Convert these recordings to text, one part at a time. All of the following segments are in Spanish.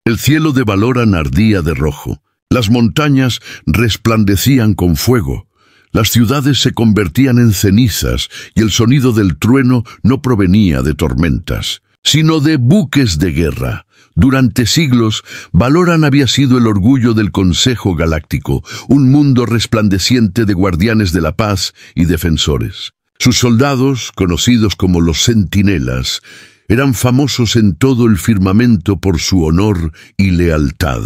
El cielo de Valoran ardía de rojo. Las montañas resplandecían con fuego. Las ciudades se convertían en cenizas y el sonido del trueno no provenía de tormentas, sino de buques de guerra. Durante siglos, Valoran había sido el orgullo del Consejo Galáctico, un mundo resplandeciente de guardianes de la paz y defensores. Sus soldados, conocidos como los Centinelas, eran famosos en todo el firmamento por su honor y lealtad.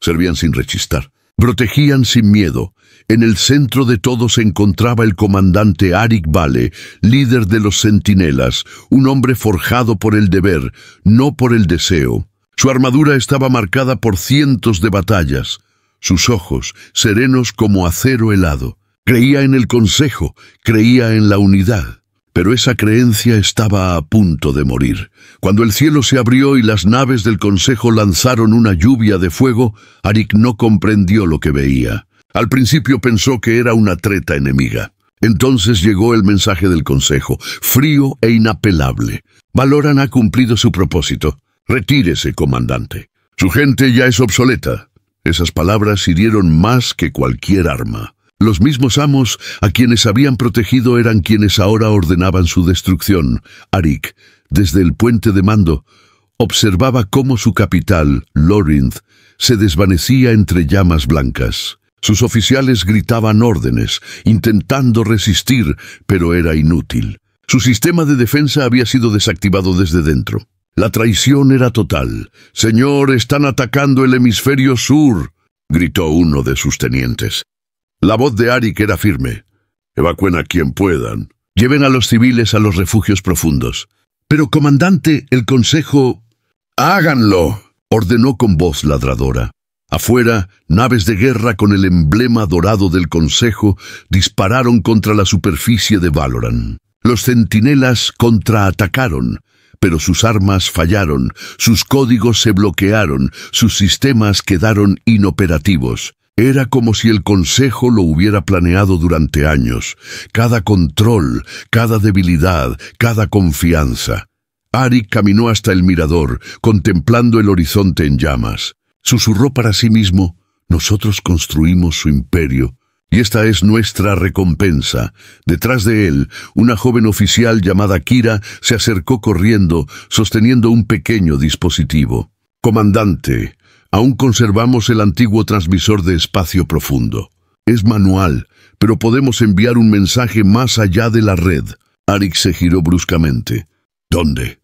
Servían sin rechistar, protegían sin miedo. En el centro de todo se encontraba el comandante Arik Vale, líder de los Centinelas, un hombre forjado por el deber, no por el deseo. Su armadura estaba marcada por cientos de batallas, sus ojos serenos como acero helado. Creía en el Consejo, creía en la unidad. Pero esa creencia estaba a punto de morir. Cuando el cielo se abrió y las naves del Consejo lanzaron una lluvia de fuego, Arik no comprendió lo que veía. Al principio pensó que era una treta enemiga. Entonces llegó el mensaje del Consejo, frío e inapelable. Valoran ha cumplido su propósito. Retírese, comandante. Su gente ya es obsoleta. Esas palabras hirieron más que cualquier arma. Los mismos amos a quienes habían protegido eran quienes ahora ordenaban su destrucción. Arik, desde el puente de mando, observaba cómo su capital, Lorinth, se desvanecía entre llamas blancas. Sus oficiales gritaban órdenes, intentando resistir, pero era inútil. Su sistema de defensa había sido desactivado desde dentro. La traición era total. «Señor, están atacando el hemisferio sur», gritó uno de sus tenientes. La voz de Arik era firme. «Evacúen a quien puedan. Lleven a los civiles a los refugios profundos». «Pero, comandante, el Consejo...» «¡Háganlo!», ordenó con voz ladradora. Afuera, naves de guerra con el emblema dorado del Consejo dispararon contra la superficie de Valoran. Los centinelas contraatacaron, pero sus armas fallaron, sus códigos se bloquearon, sus sistemas quedaron inoperativos. Era como si el Consejo lo hubiera planeado durante años. Cada control, cada debilidad, cada confianza. Arik caminó hasta el mirador, contemplando el horizonte en llamas. Susurró para sí mismo: «Nosotros construimos su imperio, y esta es nuestra recompensa». Detrás de él, una joven oficial llamada Kira se acercó corriendo, sosteniendo un pequeño dispositivo. «Comandante, aún conservamos el antiguo transmisor de espacio profundo. Es manual, pero podemos enviar un mensaje más allá de la red». Arik se giró bruscamente. «¿Dónde?»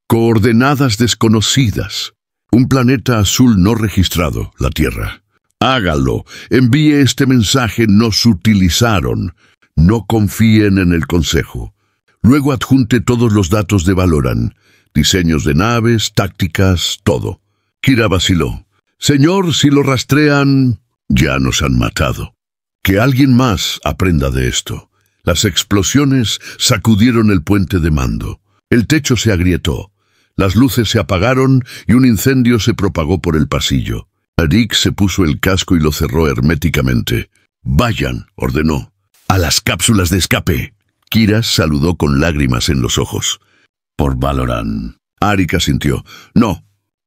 «Coordenadas desconocidas. Un planeta azul no registrado, la Tierra». «Hágalo. Envíe este mensaje. Nos utilizaron. No confíen en el Consejo». Luego adjunte todos los datos de Valoran. Diseños de naves, tácticas, todo. Kira vaciló. «Señor, si lo rastrean, ya nos han matado». «Que alguien más aprenda de esto». Las explosiones sacudieron el puente de mando. El techo se agrietó. Las luces se apagaron y un incendio se propagó por el pasillo. Arik se puso el casco y lo cerró herméticamente. «Vayan», ordenó, «a las cápsulas de escape». Kira saludó con lágrimas en los ojos. «Por Valoran». Arik asintió. «No,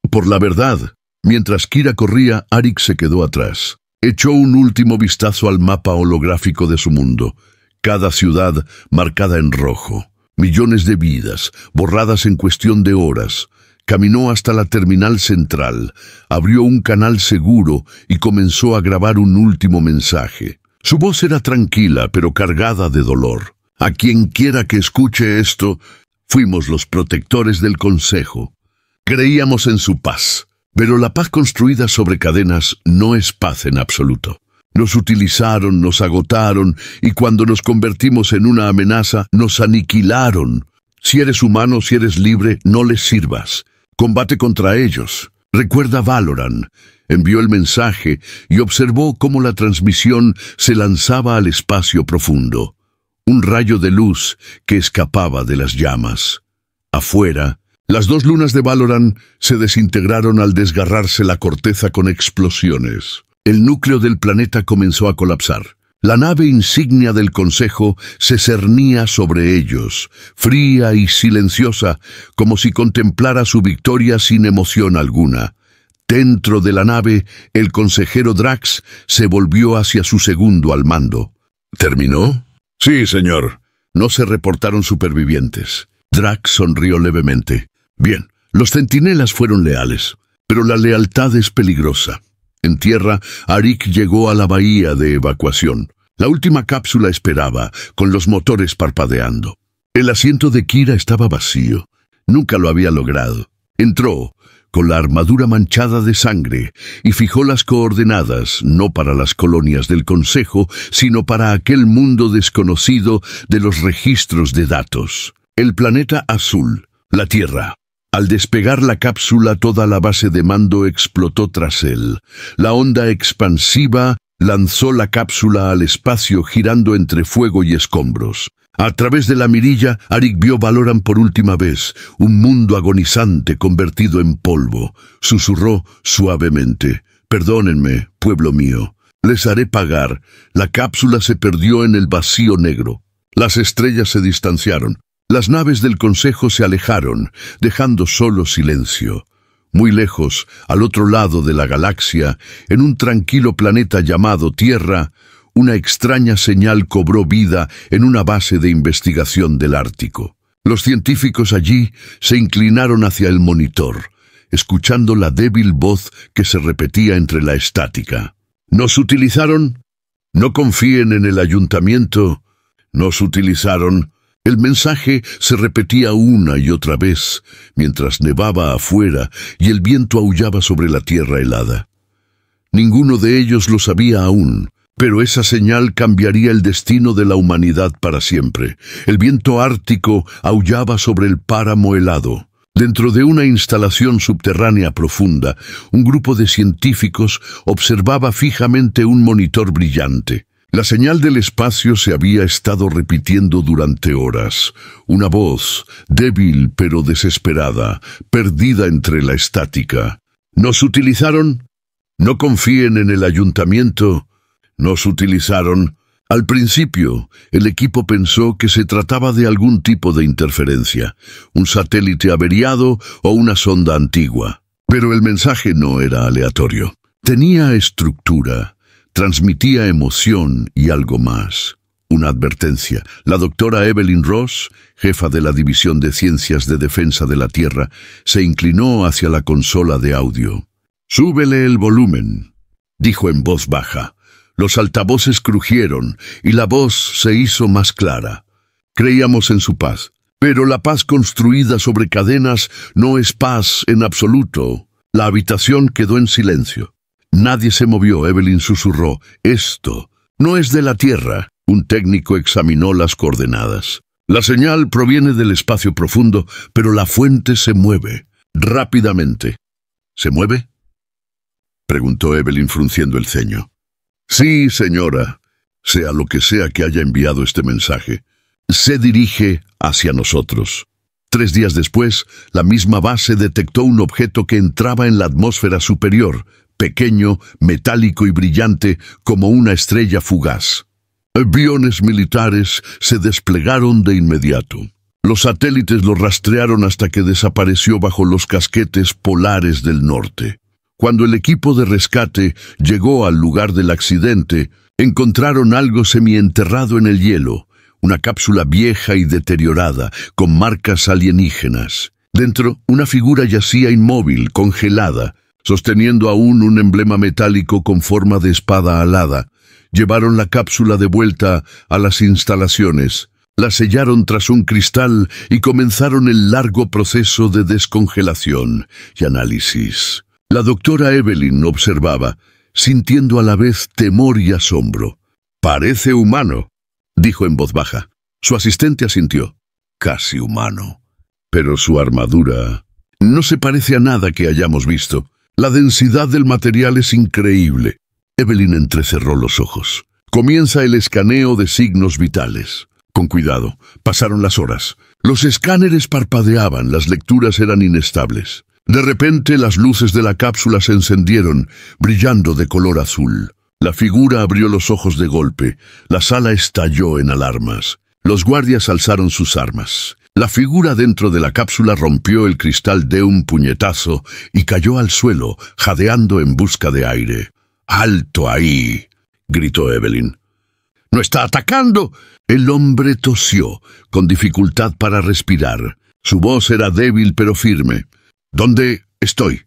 por la verdad». Mientras Kira corría, Arik se quedó atrás. Echó un último vistazo al mapa holográfico de su mundo. Cada ciudad marcada en rojo. Millones de vidas, borradas en cuestión de horas. Caminó hasta la terminal central, abrió un canal seguro y comenzó a grabar un último mensaje. Su voz era tranquila, pero cargada de dolor. «A quien quiera que escuche esto, fuimos los protectores del Consejo. Creíamos en su paz, pero la paz construida sobre cadenas no es paz en absoluto. Nos utilizaron, nos agotaron, y cuando nos convertimos en una amenaza, nos aniquilaron. Si eres humano, si eres libre, no les sirvas. Combate contra ellos. Recuerda Valoran». Envió el mensaje y observó cómo la transmisión se lanzaba al espacio profundo. Un rayo de luz que escapaba de las llamas. Afuera, las dos lunas de Valoran se desintegraron al desgarrarse la corteza con explosiones. El núcleo del planeta comenzó a colapsar. La nave insignia del Consejo se cernía sobre ellos, fría y silenciosa, como si contemplara su victoria sin emoción alguna. Dentro de la nave, el consejero Drax se volvió hacia su segundo al mando. ¿Terminó? Sí, señor. No se reportaron supervivientes. Drax sonrió levemente. Bien, los centinelas fueron leales, pero la lealtad es peligrosa. En tierra, Arik llegó a la bahía de evacuación. La última cápsula esperaba, con los motores parpadeando. El asiento de Kira estaba vacío. Nunca lo había logrado. Entró, con la armadura manchada de sangre, y fijó las coordenadas, no para las colonias del Consejo, sino para aquel mundo desconocido de los registros de datos. El planeta azul, la Tierra. Al despegar la cápsula, toda la base de mando explotó tras él. La onda expansiva lanzó la cápsula al espacio, girando entre fuego y escombros. A través de la mirilla, Arik vio Valoran por última vez, un mundo agonizante convertido en polvo. Susurró suavemente: «Perdónenme, pueblo mío. Les haré pagar». La cápsula se perdió en el vacío negro. Las estrellas se distanciaron. Las naves del Consejo se alejaron, dejando solo silencio. Muy lejos, al otro lado de la galaxia, en un tranquilo planeta llamado Tierra, una extraña señal cobró vida en una base de investigación del Ártico. Los científicos allí se inclinaron hacia el monitor, escuchando la débil voz que se repetía entre la estática. «¿Nos utilizaron? No confíen en el ayuntamiento. Nos utilizaron». El mensaje se repetía una y otra vez, mientras nevaba afuera y el viento aullaba sobre la tierra helada. Ninguno de ellos lo sabía aún, pero esa señal cambiaría el destino de la humanidad para siempre. El viento ártico aullaba sobre el páramo helado. Dentro de una instalación subterránea profunda, un grupo de científicos observaba fijamente un monitor brillante. La señal del espacio se había estado repitiendo durante horas. Una voz, débil pero desesperada, perdida entre la estática. ¿Nos utilizaron? No confíen en el ayuntamiento. Nos utilizaron. Al principio, el equipo pensó que se trataba de algún tipo de interferencia, un satélite averiado o una sonda antigua. Pero el mensaje no era aleatorio. Tenía estructura. Transmitía emoción y algo más. Una advertencia. La doctora Evelyn Ross, jefa de la División de Ciencias de Defensa de la Tierra, se inclinó hacia la consola de audio. «Súbele el volumen», dijo en voz baja. Los altavoces crujieron y la voz se hizo más clara. «Creíamos en su paz, pero la paz construida sobre cadenas no es paz en absoluto». La habitación quedó en silencio. Nadie se movió. Evelyn susurró: «Esto no es de la Tierra». Un técnico examinó las coordenadas. La señal proviene del espacio profundo, pero la fuente se mueve rápidamente. ¿Se mueve?, preguntó Evelyn frunciendo el ceño. «Sí, señora. Sea lo que sea que haya enviado este mensaje, se dirige hacia nosotros». 3 días después, la misma base detectó un objeto que entraba en la atmósfera superior, pequeño, metálico y brillante como una estrella fugaz. Aviones militares se desplegaron de inmediato. Los satélites lo rastrearon hasta que desapareció bajo los casquetes polares del norte. Cuando el equipo de rescate llegó al lugar del accidente, encontraron algo semienterrado en el hielo, una cápsula vieja y deteriorada, con marcas alienígenas. Dentro, una figura yacía inmóvil, congelada, sosteniendo aún un emblema metálico con forma de espada alada. Llevaron la cápsula de vuelta a las instalaciones, la sellaron tras un cristal y comenzaron el largo proceso de descongelación y análisis. La doctora Evelyn observaba, sintiendo a la vez temor y asombro. «Parece humano», dijo en voz baja. Su asistente asintió. «Casi humano. Pero su armadura no se parece a nada que hayamos visto. La densidad del material es increíble». Evelyn entrecerró los ojos. «Comienza el escaneo de signos vitales». Con cuidado. Pasaron las horas. Los escáneres parpadeaban, las lecturas eran inestables. De repente las luces de la cápsula se encendieron, brillando de color azul. La figura abrió los ojos de golpe. La sala estalló en alarmas. Los guardias alzaron sus armas. La figura dentro de la cápsula rompió el cristal de un puñetazo y cayó al suelo, jadeando en busca de aire. «¡Alto ahí!», gritó Evelyn. «¡No está atacando!». El hombre tosió, con dificultad para respirar. Su voz era débil pero firme. «¿Dónde estoy?».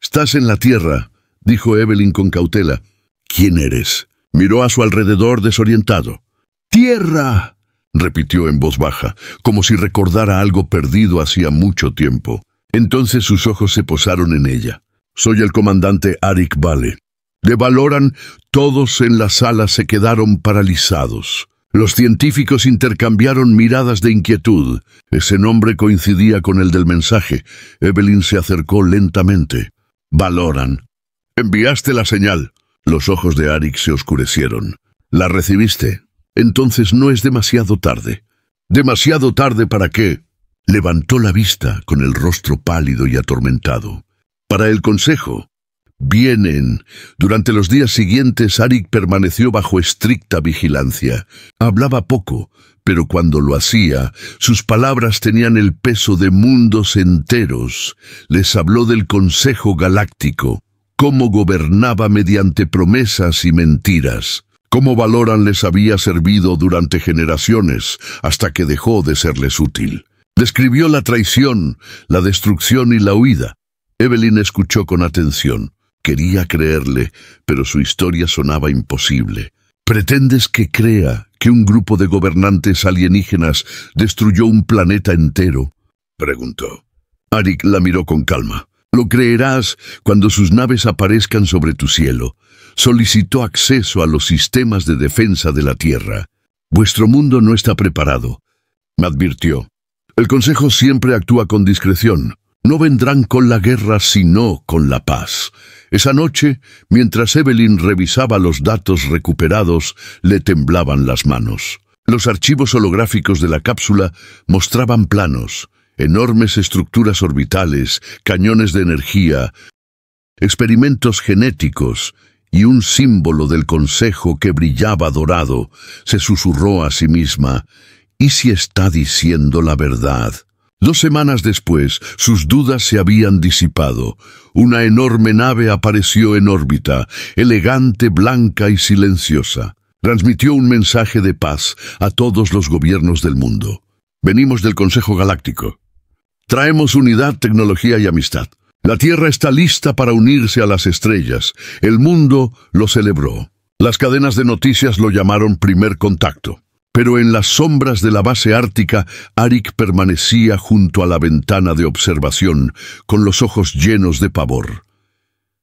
«Estás en la Tierra», dijo Evelyn con cautela. «¿Quién eres?». Miró a su alrededor desorientado. «¡Tierra!», repitió en voz baja, como si recordara algo perdido hacía mucho tiempo. Entonces sus ojos se posaron en ella. «Soy el comandante Arik Vale». De Valoran, todos en la sala se quedaron paralizados. Los científicos intercambiaron miradas de inquietud. Ese nombre coincidía con el del mensaje. Evelyn se acercó lentamente. «Valoran». «Enviaste la señal». Los ojos de Arik se oscurecieron. «¿La recibiste? Entonces no es demasiado tarde». «¿Demasiado tarde para qué?». Levantó la vista con el rostro pálido y atormentado. «Para el consejo». «Vienen». Durante los días siguientes, Arik permaneció bajo estricta vigilancia. Hablaba poco, pero cuando lo hacía, sus palabras tenían el peso de mundos enteros. Les habló del Consejo Galáctico, cómo gobernaba mediante promesas y mentiras, cómo Valoran les había servido durante generaciones, hasta que dejó de serles útil. Describió la traición, la destrucción y la huida. Evelyn escuchó con atención. Quería creerle, pero su historia sonaba imposible. «¿Pretendes que crea que un grupo de gobernantes alienígenas destruyó un planeta entero?», preguntó. Arik la miró con calma. «Lo creerás cuando sus naves aparezcan sobre tu cielo». Solicitó acceso a los sistemas de defensa de la Tierra. «Vuestro mundo no está preparado», me advirtió. «El Consejo siempre actúa con discreción. No vendrán con la guerra, sino con la paz». Esa noche, mientras Evelyn revisaba los datos recuperados, le temblaban las manos. Los archivos holográficos de la cápsula mostraban planos, enormes estructuras orbitales, cañones de energía, experimentos genéticos y un símbolo del Consejo que brillaba dorado. Se susurró a sí misma: «¿Y si está diciendo la verdad?». 2 semanas después, sus dudas se habían disipado. Una enorme nave apareció en órbita, elegante, blanca y silenciosa. Transmitió un mensaje de paz a todos los gobiernos del mundo. «Venimos del Consejo Galáctico. Traemos unidad, tecnología y amistad. La Tierra está lista para unirse a las estrellas». El mundo lo celebró. Las cadenas de noticias lo llamaron Primer Contacto. Pero en las sombras de la base ártica, Arik permanecía junto a la ventana de observación, con los ojos llenos de pavor.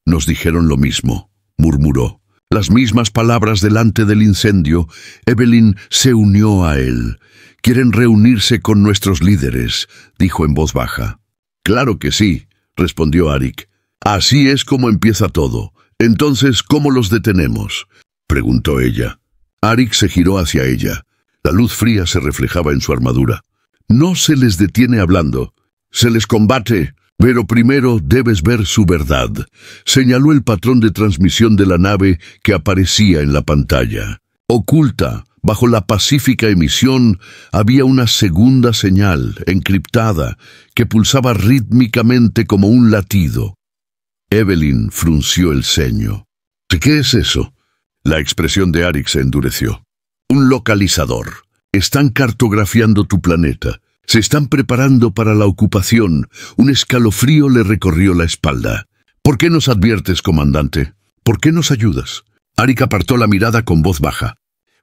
«Nos dijeron lo mismo», murmuró. Las mismas palabras delante del incendio. Evelyn se unió a él. «Quieren reunirse con nuestros líderes», dijo en voz baja. «Claro que sí», respondió Arik. «Así es como empieza todo. Entonces, ¿cómo los detenemos?», preguntó ella. Arik se giró hacia ella. La luz fría se reflejaba en su armadura. «No se les detiene hablando. Se les combate, pero primero debes ver su verdad», señaló el patrón de transmisión de la nave que aparecía en la pantalla. Oculta, bajo la pacífica emisión, había una segunda señal, encriptada, que pulsaba rítmicamente como un latido. Evelyn frunció el ceño. «¿Qué es eso?». La expresión de Arik se endureció. «Un localizador. Están cartografiando tu planeta. Se están preparando para la ocupación». Un escalofrío le recorrió la espalda. «¿Por qué nos adviertes, comandante? ¿Por qué nos ayudas?». Arik apartó la mirada con voz baja.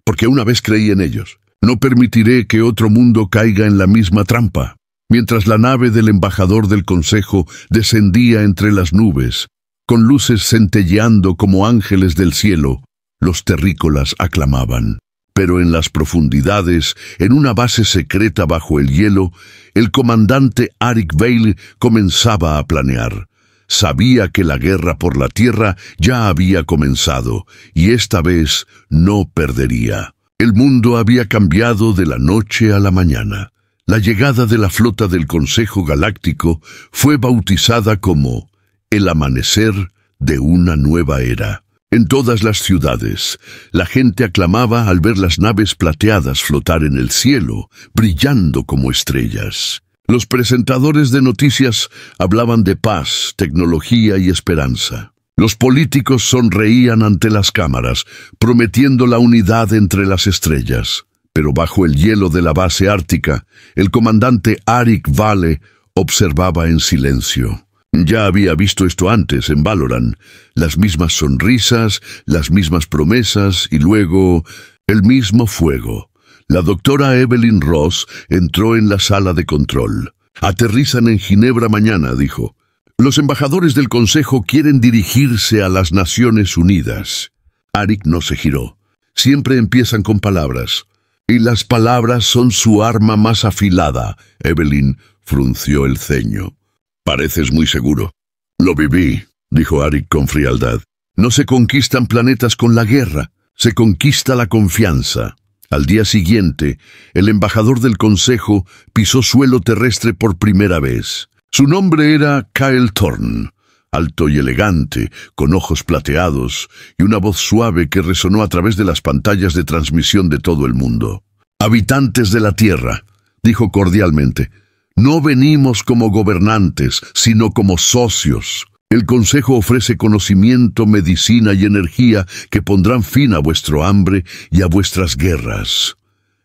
«Porque una vez creí en ellos. No permitiré que otro mundo caiga en la misma trampa». Mientras la nave del embajador del Consejo descendía entre las nubes, con luces centelleando como ángeles del cielo, los terrícolas aclamaban. Pero en las profundidades, en una base secreta bajo el hielo, el comandante Arik Vale comenzaba a planear. Sabía que la guerra por la Tierra ya había comenzado, y esta vez no perdería. El mundo había cambiado de la noche a la mañana. La llegada de la flota del Consejo Galáctico fue bautizada como el amanecer de una nueva era. En todas las ciudades, la gente aclamaba al ver las naves plateadas flotar en el cielo, brillando como estrellas. Los presentadores de noticias hablaban de paz, tecnología y esperanza. Los políticos sonreían ante las cámaras, prometiendo la unidad entre las estrellas. Pero bajo el hielo de la base ártica, el comandante Arik Vale observaba en silencio. Ya había visto esto antes en Valoran, las mismas sonrisas, las mismas promesas y luego el mismo fuego. La doctora Evelyn Ross entró en la sala de control. «Aterrizan en Ginebra mañana», dijo. «Los embajadores del Consejo quieren dirigirse a las Naciones Unidas». Arik no se giró. Siempre empiezan con palabras. «Y las palabras son su arma más afilada», Evelyn frunció el ceño. «Pareces muy seguro». «Lo viví», dijo Arik con frialdad. «No se conquistan planetas con la guerra, se conquista la confianza». Al día siguiente, el embajador del Consejo pisó suelo terrestre por primera vez. Su nombre era Kyle Thorne, alto y elegante, con ojos plateados y una voz suave que resonó a través de las pantallas de transmisión de todo el mundo. «Habitantes de la Tierra», dijo cordialmente, «no venimos como gobernantes, sino como socios. El Consejo ofrece conocimiento, medicina y energía que pondrán fin a vuestro hambre y a vuestras guerras».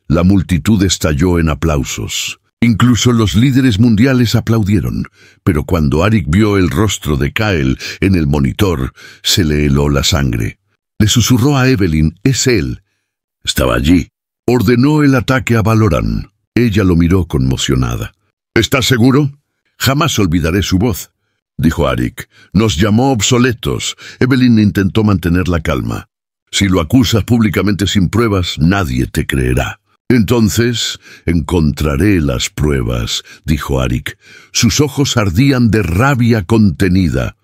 La multitud estalló en aplausos. Incluso los líderes mundiales aplaudieron, pero cuando Arik vio el rostro de Kyle en el monitor, se le heló la sangre. Le susurró a Evelyn, «Es él». Estaba allí. Ordenó el ataque a Valoran. Ella lo miró conmocionada. «¿Estás seguro?» «Jamás olvidaré su voz», dijo Arik. «Nos llamó obsoletos». Evelyn intentó mantener la calma. «Si lo acusas públicamente sin pruebas, nadie te creerá». «Entonces encontraré las pruebas», dijo Arik. Sus ojos ardían de rabia contenida.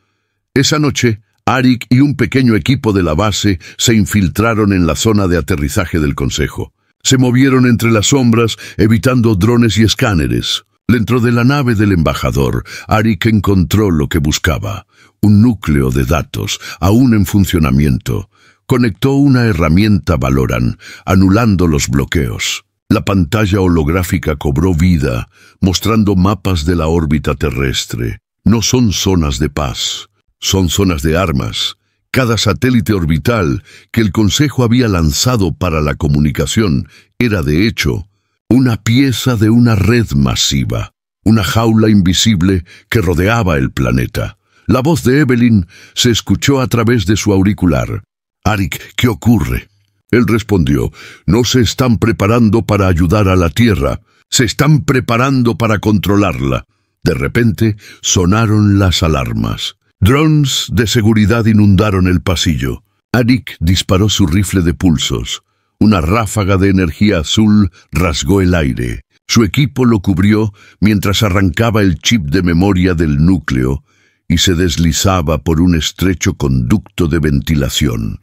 Esa noche, Arik y un pequeño equipo de la base se infiltraron en la zona de aterrizaje del Consejo. Se movieron entre las sombras, evitando drones y escáneres. Dentro de la nave del embajador, Arik encontró lo que buscaba, un núcleo de datos, aún en funcionamiento. Conectó una herramienta Valoran, anulando los bloqueos. La pantalla holográfica cobró vida, mostrando mapas de la órbita terrestre. No son zonas de paz, son zonas de armas. Cada satélite orbital que el Consejo había lanzado para la comunicación era, de hecho, una pieza de una red masiva, una jaula invisible que rodeaba el planeta. La voz de Evelyn se escuchó a través de su auricular. «Arik, ¿qué ocurre?» Él respondió, «No se están preparando para ayudar a la Tierra, se están preparando para controlarla». De repente sonaron las alarmas. Drones de seguridad inundaron el pasillo. Arik disparó su rifle de pulsos. Una ráfaga de energía azul rasgó el aire. Su equipo lo cubrió mientras arrancaba el chip de memoria del núcleo y se deslizaba por un estrecho conducto de ventilación.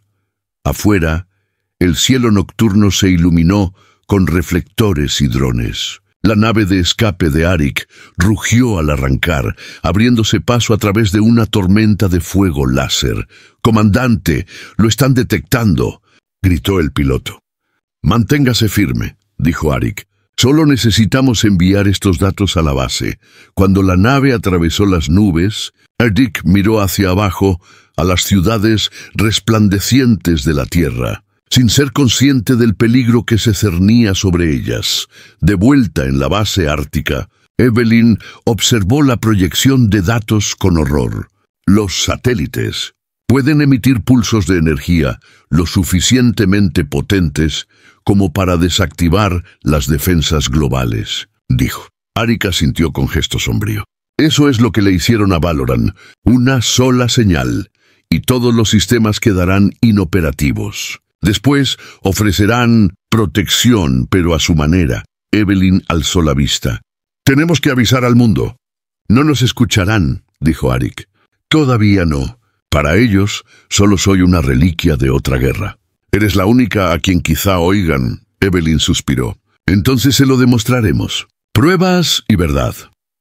Afuera, el cielo nocturno se iluminó con reflectores y drones. La nave de escape de Arik rugió al arrancar, abriéndose paso a través de una tormenta de fuego láser. «Comandante, lo están detectando», gritó el piloto. «Manténgase firme», dijo Arik. «Solo necesitamos enviar estos datos a la base». Cuando la nave atravesó las nubes, Arik miró hacia abajo a las ciudades resplandecientes de la Tierra, sin ser consciente del peligro que se cernía sobre ellas. De vuelta en la base ártica, Evelyn observó la proyección de datos con horror. Los satélites pueden emitir pulsos de energía lo suficientemente potentes como para desactivar las defensas globales, dijo. Arik asintió con gesto sombrío. Eso es lo que le hicieron a Valoran, una sola señal, y todos los sistemas quedarán inoperativos. Después ofrecerán protección, pero a su manera. Evelyn alzó la vista. «Tenemos que avisar al mundo». «No nos escucharán», dijo Arik. «Todavía no. Para ellos, solo soy una reliquia de otra guerra». «Eres la única a quien quizá oigan», Evelyn suspiró. «Entonces se lo demostraremos. Pruebas y verdad».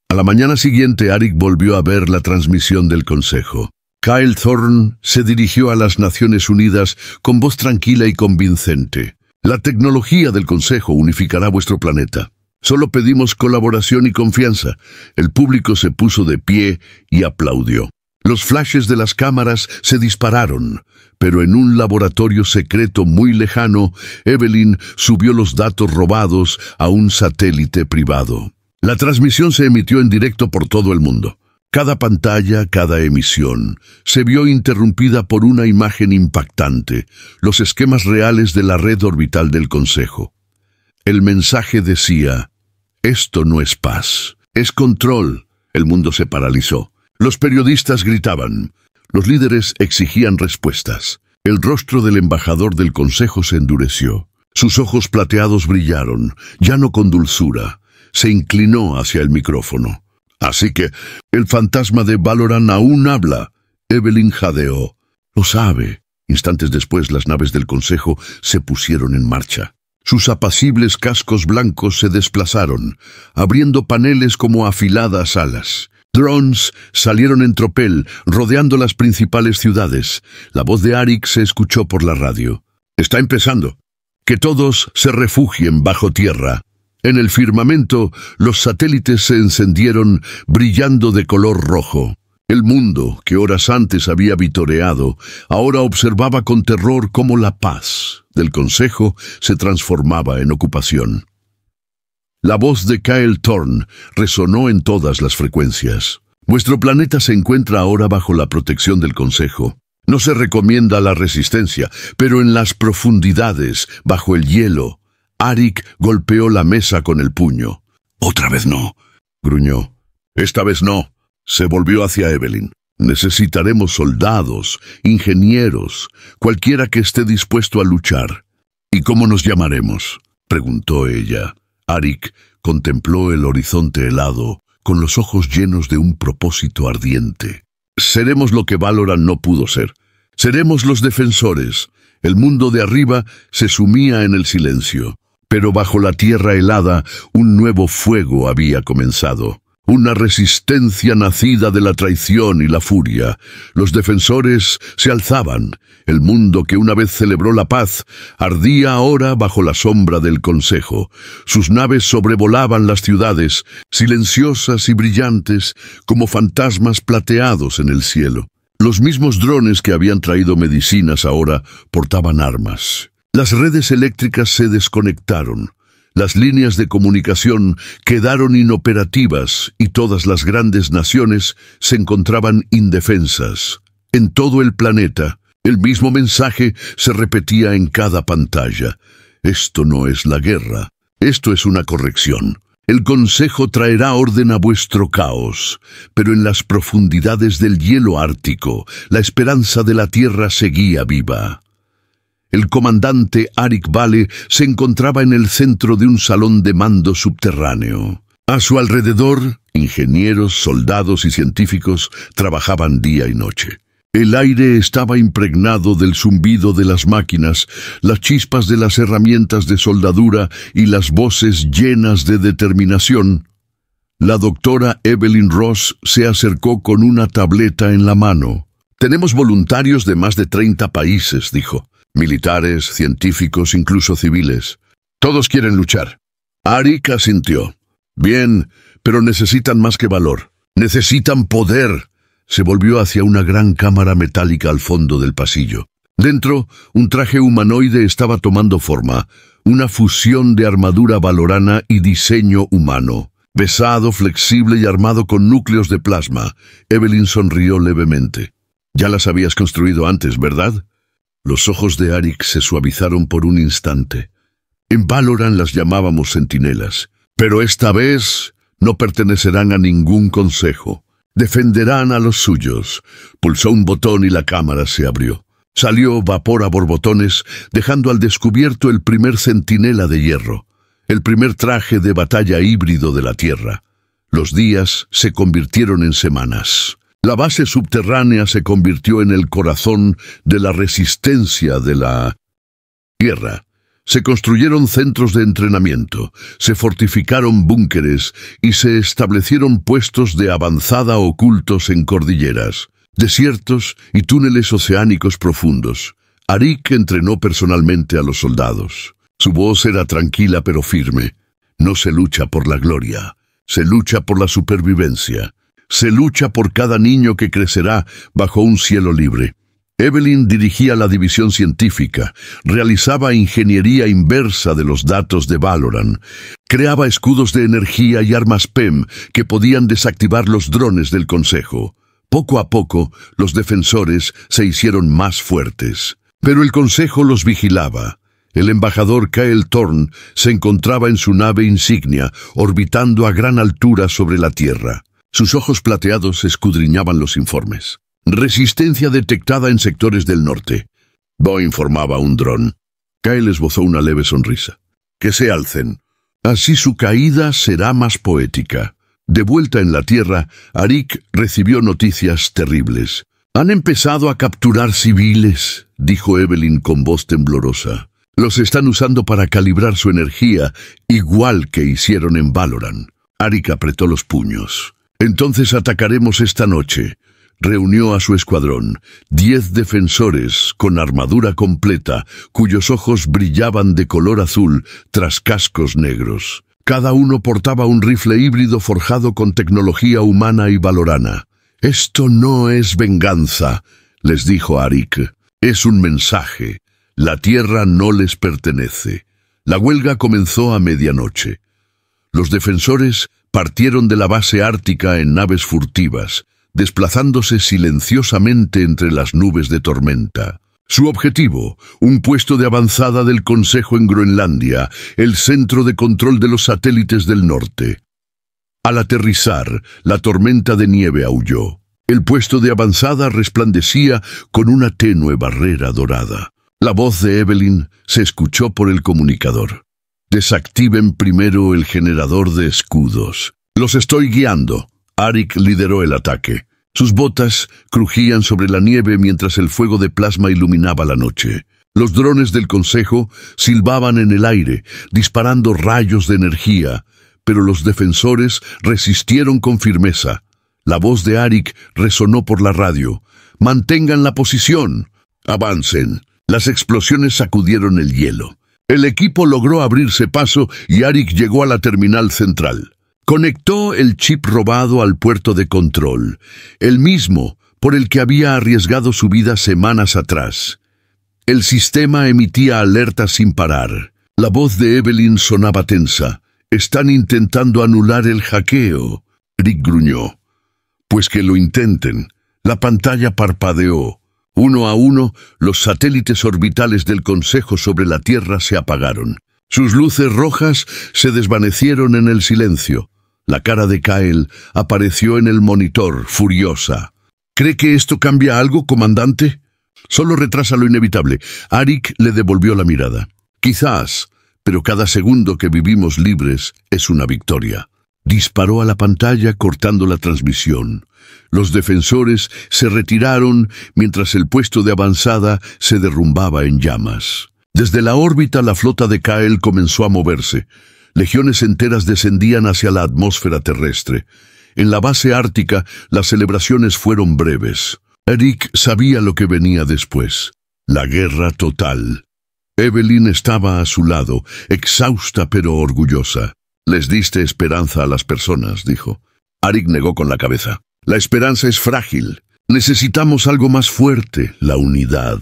A la mañana siguiente, Arik volvió a ver la transmisión del Consejo. Kyle Thorne se dirigió a las Naciones Unidas con voz tranquila y convincente. La tecnología del Consejo unificará vuestro planeta. Solo pedimos colaboración y confianza. El público se puso de pie y aplaudió. Los flashes de las cámaras se dispararon, pero en un laboratorio secreto muy lejano, Evelyn subió los datos robados a un satélite privado. La transmisión se emitió en directo por todo el mundo. Cada pantalla, cada emisión, se vio interrumpida por una imagen impactante, los esquemas reales de la red orbital del Consejo. El mensaje decía: esto no es paz, es control. El mundo se paralizó. Los periodistas gritaban. Los líderes exigían respuestas. El rostro del embajador del Consejo se endureció. Sus ojos plateados brillaron, ya no con dulzura. Se inclinó hacia el micrófono. Así que el fantasma de Valoran aún habla. Evelyn jadeó. Lo sabe. Instantes después, las naves del Consejo se pusieron en marcha. Sus apacibles cascos blancos se desplazaron, abriendo paneles como afiladas alas. Drones salieron en tropel, rodeando las principales ciudades. La voz de Arik se escuchó por la radio. Está empezando. Que todos se refugien bajo tierra. En el firmamento, los satélites se encendieron, brillando de color rojo. El mundo, que horas antes había vitoreado, ahora observaba con terror cómo la paz del Consejo se transformaba en ocupación. La voz de Kyle Thorne resonó en todas las frecuencias. Vuestro planeta se encuentra ahora bajo la protección del Consejo. No se recomienda la resistencia, pero en las profundidades, bajo el hielo, Arik golpeó la mesa con el puño. «Otra vez no», gruñó. «Esta vez no». Se volvió hacia Evelyn. «Necesitaremos soldados, ingenieros, cualquiera que esté dispuesto a luchar». «¿Y cómo nos llamaremos?», preguntó ella. Arik contempló el horizonte helado, con los ojos llenos de un propósito ardiente. «Seremos lo que Valoran no pudo ser. Seremos los defensores». El mundo de arriba se sumía en el silencio, pero bajo la tierra helada un nuevo fuego había comenzado. Una resistencia nacida de la traición y la furia. Los defensores se alzaban. El mundo que una vez celebró la paz ardía ahora bajo la sombra del Consejo. Sus naves sobrevolaban las ciudades, silenciosas y brillantes, como fantasmas plateados en el cielo. Los mismos drones que habían traído medicinas ahora portaban armas. Las redes eléctricas se desconectaron. Las líneas de comunicación quedaron inoperativas y todas las grandes naciones se encontraban indefensas. En todo el planeta, el mismo mensaje se repetía en cada pantalla. Esto no es la guerra, esto es una corrección. El Consejo traerá orden a vuestro caos, pero en las profundidades del hielo ártico, la esperanza de la Tierra seguía viva. El comandante Arik Vale se encontraba en el centro de un salón de mando subterráneo. A su alrededor, ingenieros, soldados y científicos trabajaban día y noche. El aire estaba impregnado del zumbido de las máquinas, las chispas de las herramientas de soldadura y las voces llenas de determinación. La doctora Evelyn Ross se acercó con una tableta en la mano. «Tenemos voluntarios de más de 30 países», dijo. «Militares, científicos, incluso civiles. Todos quieren luchar». Arik asintió. «Bien, pero necesitan más que valor. Necesitan poder». Se volvió hacia una gran cámara metálica al fondo del pasillo. Dentro, un traje humanoide estaba tomando forma, una fusión de armadura valorana y diseño humano. Pesado, flexible y armado con núcleos de plasma, Evelyn sonrió levemente. «Ya las habías construido antes, ¿verdad?». Los ojos de Arik se suavizaron por un instante. En Valoran las llamábamos centinelas, pero esta vez no pertenecerán a ningún consejo. Defenderán a los suyos. Pulsó un botón y la cámara se abrió. Salió vapor a borbotones, dejando al descubierto el primer centinela de hierro, el primer traje de batalla híbrido de la Tierra. Los días se convirtieron en semanas. La base subterránea se convirtió en el corazón de la resistencia de la Tierra. Se construyeron centros de entrenamiento, se fortificaron búnkeres y se establecieron puestos de avanzada ocultos en cordilleras. desiertos y túneles oceánicos profundos. Arik entrenó personalmente a los soldados. Su voz era tranquila pero firme. No se lucha por la gloria, se lucha por la supervivencia. Se lucha por cada niño que crecerá bajo un cielo libre. Evelyn dirigía la división científica, realizaba ingeniería inversa de los datos de Valoran, creaba escudos de energía y armas PEM que podían desactivar los drones del Consejo. Poco a poco, los defensores se hicieron más fuertes. Pero el Consejo los vigilaba. El embajador Kael Thorn se encontraba en su nave insignia, orbitando a gran altura sobre la Tierra. Sus ojos plateados escudriñaban los informes. Resistencia detectada en sectores del norte. Bo informaba un dron. Kael esbozó una leve sonrisa. Que se alcen. Así su caída será más poética. De vuelta en la Tierra, Arik recibió noticias terribles. Han empezado a capturar civiles, dijo Evelyn con voz temblorosa. Los están usando para calibrar su energía, igual que hicieron en Valoran. Arik apretó los puños. Entonces atacaremos esta noche. Reunió a su escuadrón, 10 defensores con armadura completa, cuyos ojos brillaban de color azul tras cascos negros. Cada uno portaba un rifle híbrido forjado con tecnología humana y valorana. «Esto no es venganza», les dijo Arik. «Es un mensaje. La tierra no les pertenece». La huelga comenzó a medianoche. Los defensores partieron de la base ártica en naves furtivas, desplazándose silenciosamente entre las nubes de tormenta. Su objetivo, un puesto de avanzada del Consejo en Groenlandia, el centro de control de los satélites del norte. Al aterrizar, la tormenta de nieve aulló. El puesto de avanzada resplandecía con una tenue barrera dorada. La voz de Evelyn se escuchó por el comunicador. «Desactiven primero el generador de escudos. Los estoy guiando». Arik lideró el ataque. Sus botas crujían sobre la nieve mientras el fuego de plasma iluminaba la noche. Los drones del Consejo silbaban en el aire, disparando rayos de energía, pero los defensores resistieron con firmeza. La voz de Arik resonó por la radio. «Mantengan la posición. Avancen». Las explosiones sacudieron el hielo. El equipo logró abrirse paso y Arik llegó a la terminal central. Conectó el chip robado al puerto de control, el mismo por el que había arriesgado su vida semanas atrás. El sistema emitía alertas sin parar. La voz de Evelyn sonaba tensa. «Están intentando anular el hackeo». Rick gruñó. «Pues que lo intenten». La pantalla parpadeó. Uno a uno, los satélites orbitales del Consejo sobre la Tierra se apagaron. Sus luces rojas se desvanecieron en el silencio. La cara de Kael apareció en el monitor, furiosa. «¿Cree que esto cambia algo, comandante?» «Solo retrasa lo inevitable». Arik le devolvió la mirada. «Quizás, pero cada segundo que vivimos libres es una victoria». Disparó a la pantalla cortando la transmisión. Los defensores se retiraron mientras el puesto de avanzada se derrumbaba en llamas. Desde la órbita la flota de Kael comenzó a moverse. Legiones enteras descendían hacia la atmósfera terrestre. En la base ártica las celebraciones fueron breves. Arik sabía lo que venía después. La guerra total. Evelyn estaba a su lado, exhausta pero orgullosa. «Les diste esperanza a las personas», dijo. Arik negó con la cabeza. «La esperanza es frágil. Necesitamos algo más fuerte, la unidad».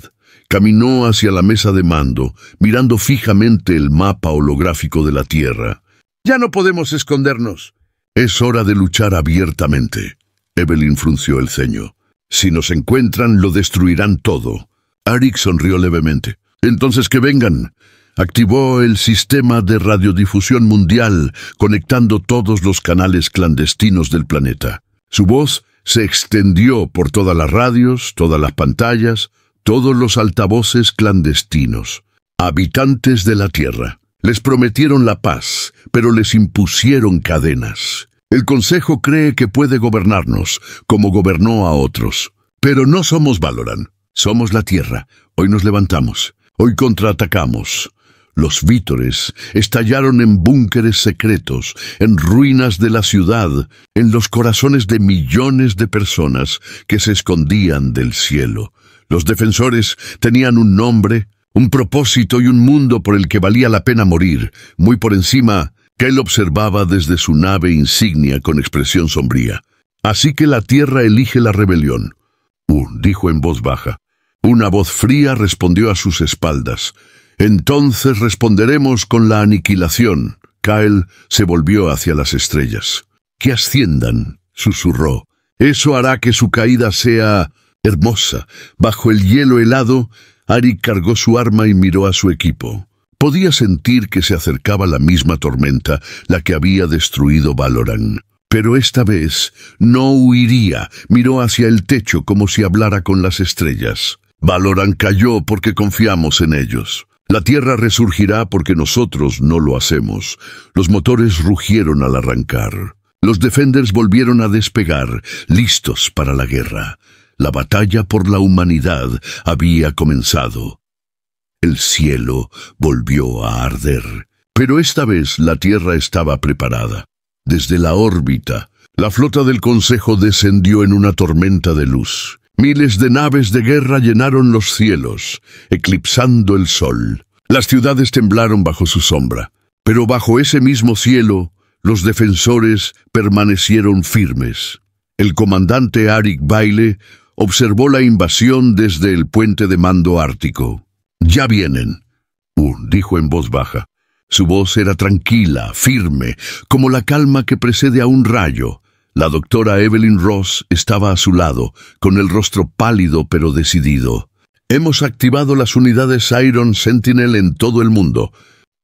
Caminó hacia la mesa de mando, mirando fijamente el mapa holográfico de la Tierra. «Ya no podemos escondernos». «Es hora de luchar abiertamente». Evelyn frunció el ceño. «Si nos encuentran, lo destruirán todo». Arik sonrió levemente. «Entonces que vengan». Activó el sistema de radiodifusión mundial, conectando todos los canales clandestinos del planeta. Su voz se extendió por todas las radios, todas las pantallas, todos los altavoces clandestinos. Habitantes de la Tierra. Les prometieron la paz, pero les impusieron cadenas. El Consejo cree que puede gobernarnos, como gobernó a otros. Pero no somos Valoran. Somos la Tierra. Hoy nos levantamos. Hoy contraatacamos. Los vítores estallaron en búnkeres secretos, en ruinas de la ciudad, en los corazones de millones de personas que se escondían del cielo. Los defensores tenían un nombre, un propósito y un mundo por el que valía la pena morir. Muy por encima, que él observaba desde su nave insignia con expresión sombría. Así que la tierra elige la rebelión. Dijo en voz baja. Una voz fría respondió a sus espaldas. Entonces responderemos con la aniquilación. Kyle se volvió hacia las estrellas. Que asciendan, susurró. Eso hará que su caída sea hermosa. Bajo el hielo helado, Arik cargó su arma y miró a su equipo. Podía sentir que se acercaba la misma tormenta, la que había destruido Valoran. Pero esta vez no huiría. Miró hacia el techo como si hablara con las estrellas. Valoran cayó porque confiamos en ellos. La tierra resurgirá porque nosotros no lo hacemos. Los motores rugieron al arrancar. Los Defenders volvieron a despegar, listos para la guerra. La batalla por la humanidad había comenzado. El cielo volvió a arder. Pero esta vez la tierra estaba preparada. Desde la órbita, la flota del Consejo descendió en una tormenta de luz. Miles de naves de guerra llenaron los cielos, eclipsando el sol. Las ciudades temblaron bajo su sombra, pero bajo ese mismo cielo, los defensores permanecieron firmes. El comandante Arik Baile observó la invasión desde el puente de mando ártico. «Ya vienen», dijo en voz baja. Su voz era tranquila, firme, como la calma que precede a un rayo. La doctora Evelyn Ross estaba a su lado, con el rostro pálido pero decidido. «Hemos activado las unidades Iron Sentinel en todo el mundo»,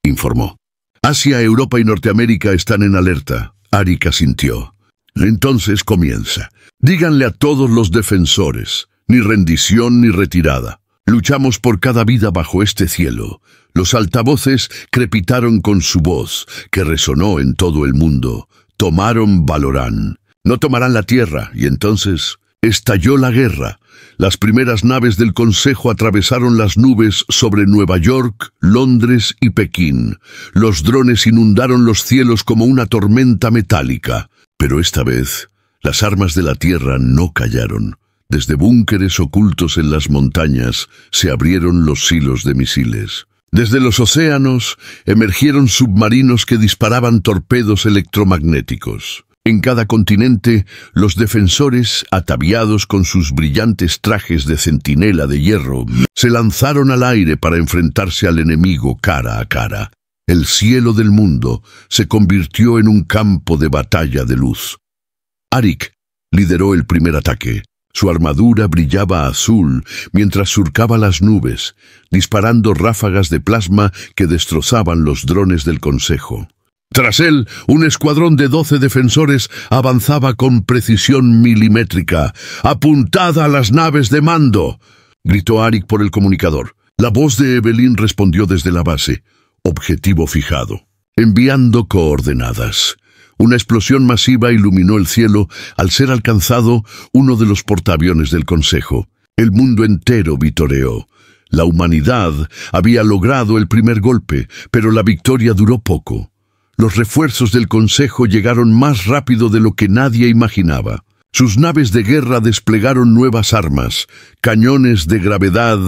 informó. «Asia, Europa y Norteamérica están en alerta». Arik asintió. «Entonces comienza. Díganle a todos los defensores, ni rendición ni retirada. Luchamos por cada vida bajo este cielo». Los altavoces crepitaron con su voz, que resonó en todo el mundo. Tomaron Valoran. No tomarán la tierra, y entonces estalló la guerra. Las primeras naves del Consejo atravesaron las nubes sobre Nueva York, Londres y Pekín. Los drones inundaron los cielos como una tormenta metálica. Pero esta vez, las armas de la tierra no callaron. Desde búnkeres ocultos en las montañas se abrieron los silos de misiles. Desde los océanos emergieron submarinos que disparaban torpedos electromagnéticos. En cada continente, los defensores, ataviados con sus brillantes trajes de centinela de hierro, se lanzaron al aire para enfrentarse al enemigo cara a cara. El cielo del mundo se convirtió en un campo de batalla de luz. Arik lideró el primer ataque. Su armadura brillaba azul mientras surcaba las nubes, disparando ráfagas de plasma que destrozaban los drones del Consejo. Tras él, un escuadrón de 12 defensores avanzaba con precisión milimétrica. «¡Apuntad a las naves de mando!», gritó Arik por el comunicador. La voz de Evelyn respondió desde la base. «Objetivo fijado. Enviando coordenadas». Una explosión masiva iluminó el cielo al ser alcanzado uno de los portaaviones del Consejo. El mundo entero vitoreó. La humanidad había logrado el primer golpe, pero la victoria duró poco. Los refuerzos del Consejo llegaron más rápido de lo que nadie imaginaba. Sus naves de guerra desplegaron nuevas armas, cañones de gravedad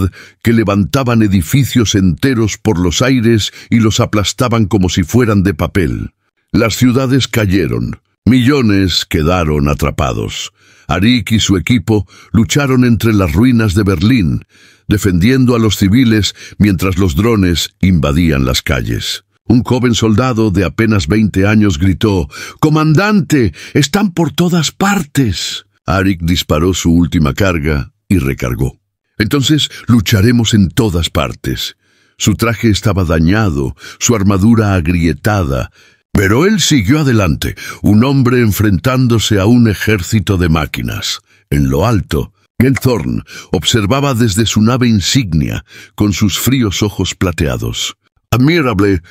que levantaban edificios enteros por los aires y los aplastaban como si fueran de papel. Las ciudades cayeron. Millones quedaron atrapados. Arik y su equipo lucharon entre las ruinas de Berlín, defendiendo a los civiles mientras los drones invadían las calles. Un joven soldado de apenas 20 años gritó: «¡Comandante! ¡Están por todas partes!». Arik disparó su última carga y recargó. «Entonces lucharemos en todas partes». Su traje estaba dañado, su armadura agrietada, pero él siguió adelante, un hombre enfrentándose a un ejército de máquinas. En lo alto, Gelthorn observaba desde su nave insignia, con sus fríos ojos plateados. «Admirable»,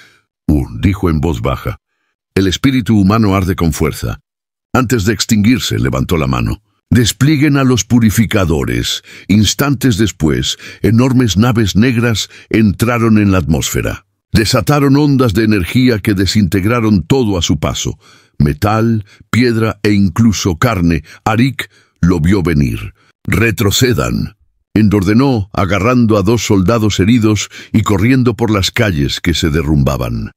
dijo en voz baja. «El espíritu humano arde con fuerza». Antes de extinguirse, levantó la mano. «Desplieguen a los purificadores». Instantes después, enormes naves negras entraron en la atmósfera. Desataron ondas de energía que desintegraron todo a su paso. Metal, piedra e incluso carne. Arik lo vio venir. «Retrocedan», ordenó, agarrando a 2 soldados heridos y corriendo por las calles que se derrumbaban.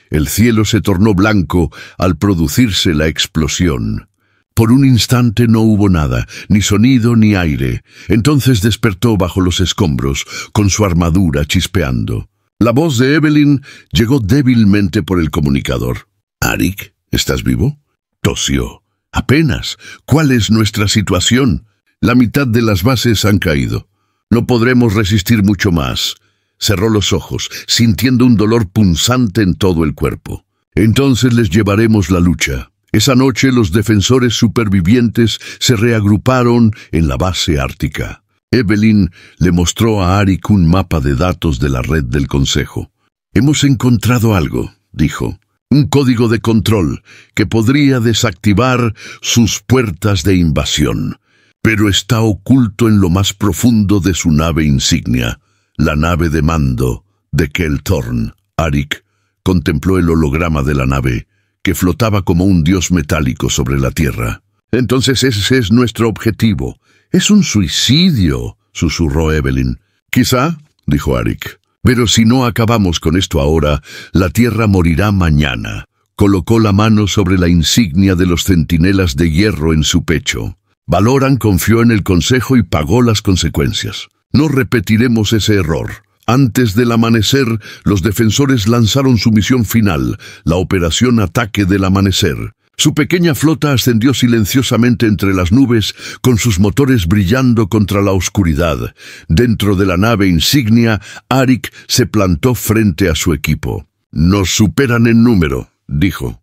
El cielo se tornó blanco al producirse la explosión. Por un instante no hubo nada, ni sonido ni aire. Entonces despertó bajo los escombros, con su armadura chispeando. La voz de Evelyn llegó débilmente por el comunicador. «Arik, ¿estás vivo?» Tosió. «Apenas. ¿Cuál es nuestra situación?» «La mitad de las bases han caído. No podremos resistir mucho más». Cerró los ojos, sintiendo un dolor punzante en todo el cuerpo. «Entonces les llevaremos la lucha». Esa noche los defensores supervivientes se reagruparon en la base ártica. Evelyn le mostró a Arik un mapa de datos de la red del Consejo. «Hemos encontrado algo», dijo. «Un código de control que podría desactivar sus puertas de invasión. Pero está oculto en lo más profundo de su nave insignia, la nave de mando de Kjell Thorne». Arik contempló el holograma de la nave, que flotaba como un dios metálico sobre la tierra. «Entonces ese es nuestro objetivo. Es un suicidio», susurró Evelyn. «Quizá», dijo Arik. «Pero si no acabamos con esto ahora, la Tierra morirá mañana». Colocó la mano sobre la insignia de los centinelas de hierro en su pecho. Valoran confió en el Consejo y pagó las consecuencias. No repetiremos ese error. Antes del amanecer, los defensores lanzaron su misión final, la Operación Ataque del Amanecer. Su pequeña flota ascendió silenciosamente entre las nubes, con sus motores brillando contra la oscuridad. Dentro de la nave insignia, Arik se plantó frente a su equipo. «Nos superan en número», dijo.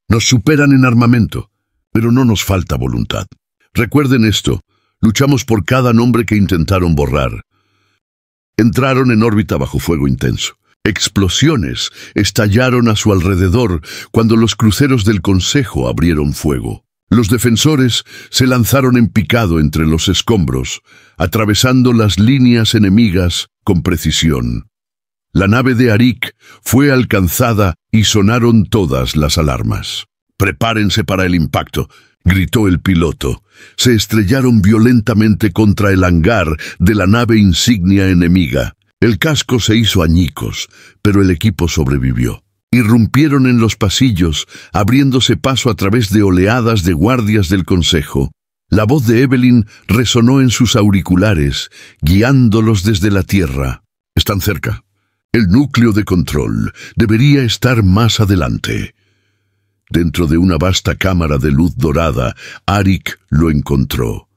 «Nos superan en armamento, pero no nos falta voluntad. Recuerden esto, luchamos por cada nombre que intentaron borrar». Entraron en órbita bajo fuego intenso. Explosiones estallaron a su alrededor cuando los cruceros del Consejo abrieron fuego. Los defensores se lanzaron en picado entre los escombros, atravesando las líneas enemigas con precisión. La nave de Arik fue alcanzada y sonaron todas las alarmas. «Prepárense para el impacto», gritó el piloto. Se estrellaron violentamente contra el hangar de la nave insignia enemiga. El casco se hizo añicos, pero el equipo sobrevivió. Irrumpieron en los pasillos, abriéndose paso a través de oleadas de guardias del Consejo. La voz de Evelyn resonó en sus auriculares, guiándolos desde la tierra. «Están cerca. El núcleo de control debería estar más adelante». Dentro de una vasta cámara de luz dorada, Arik lo encontró.